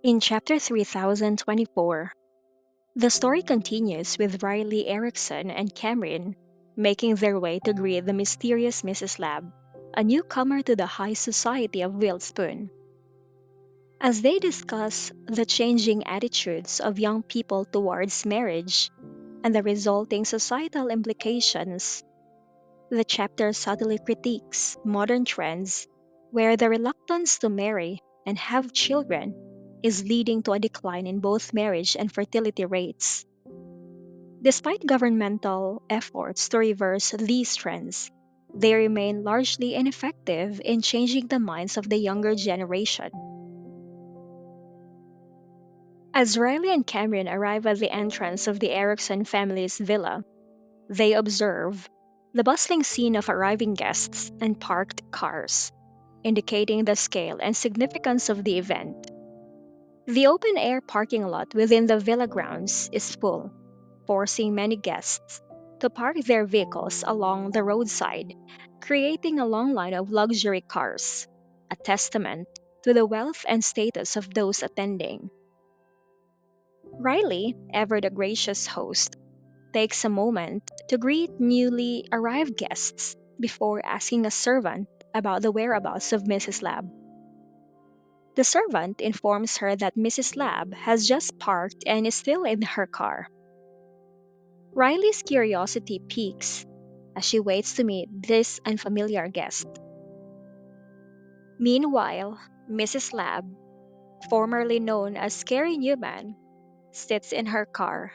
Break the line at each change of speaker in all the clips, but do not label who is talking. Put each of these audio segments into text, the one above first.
In chapter 3024, the story continues with Riley, Erickson, and Cameron making their way to greet the mysterious Mrs. Lab, a newcomer to the high society of Wilspoon. As they discuss the changing attitudes of young people towards marriage and the resulting societal implications, the chapter subtly critiques modern trends where the reluctance to marry and have children is leading to a decline in both marriage and fertility rates. Despite governmental efforts to reverse these trends, they remain largely ineffective in changing the minds of the younger generation. As Riley and Cameron arrive at the entrance of the Erickson family's villa, they observe the bustling scene of arriving guests and parked cars, indicating the scale and significance of the event. The open air parking lot within the villa grounds is full, forcing many guests to park their vehicles along the roadside, creating a long line of luxury cars, a testament to the wealth and status of those attending. Riley, ever the gracious host, takes a moment to greet newly arrived guests before asking a servant about the whereabouts of Mrs. Lab. The servant informs her that Mrs. Lab has just parked and is still in her car. Riley's curiosity peaks as she waits to meet this unfamiliar guest. Meanwhile, Mrs. Lab, formerly known as Carrie Newman, sits in her car,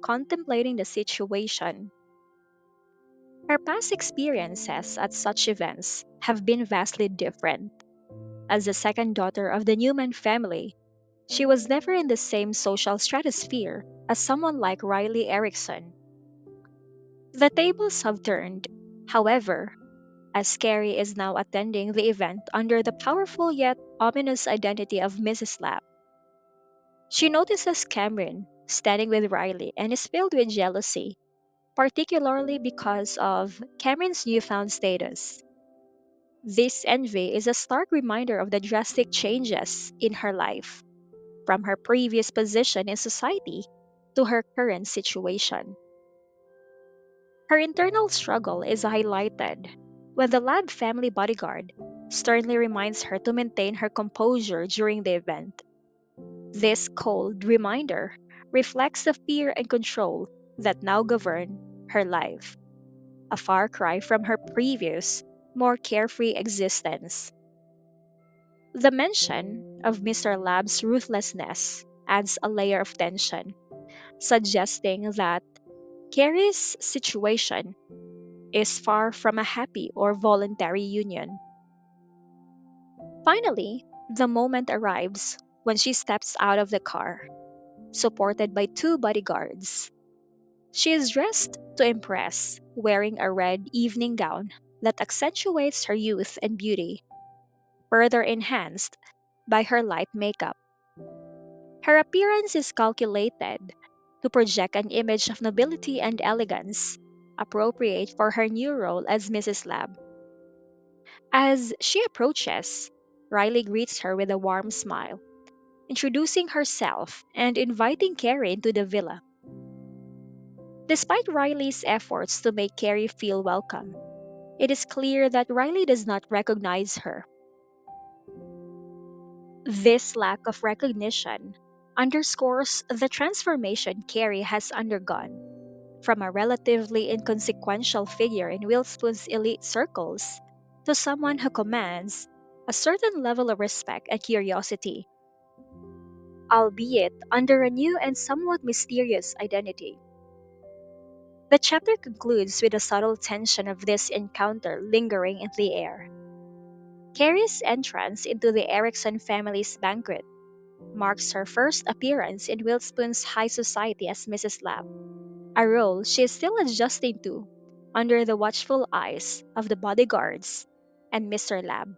contemplating the situation. Her past experiences at such events have been vastly different. As the second daughter of the Newman family, she was never in the same social stratosphere as someone like Riley Erickson. The tables have turned, however, as Carrie is now attending the event under the powerful yet ominous identity of Mrs. Lab. She notices Cameron standing with Riley and is filled with jealousy, particularly because of Cameron's newfound status. This envy is a stark reminder of the drastic changes in her life, from her previous position in society to her current situation. Her internal struggle is highlighted when the Lab family bodyguard sternly reminds her to maintain her composure during the event. This cold reminder reflects the fear and control that now govern her life, a far cry from her previous, more carefree existence. The mention of Mr. Lab's ruthlessness adds a layer of tension, suggesting that Carrie's situation is far from a happy or voluntary union. Finally, the moment arrives when she steps out of the car, supported by two bodyguards. She is dressed to impress, wearing a red evening gown that accentuates her youth and beauty, further enhanced by her light makeup. Her appearance is calculated to project an image of nobility and elegance, appropriate for her new role as Mrs. Lab. As she approaches, Riley greets her with a warm smile, introducing herself and inviting Carrie into the villa. Despite Riley's efforts to make Carrie feel welcome, it is clear that Riley does not recognize her. This lack of recognition underscores the transformation Carrie has undergone from a relatively inconsequential figure in Wilspoon's elite circles to someone who commands a certain level of respect and curiosity, albeit under a new and somewhat mysterious identity. The chapter concludes with a subtle tension of this encounter lingering in the air. Carrie's entrance into the Erickson family's banquet marks her first appearance in Wilspoon's high society as Mrs. Lab, a role she is still adjusting to under the watchful eyes of the bodyguards and Mr. Lab.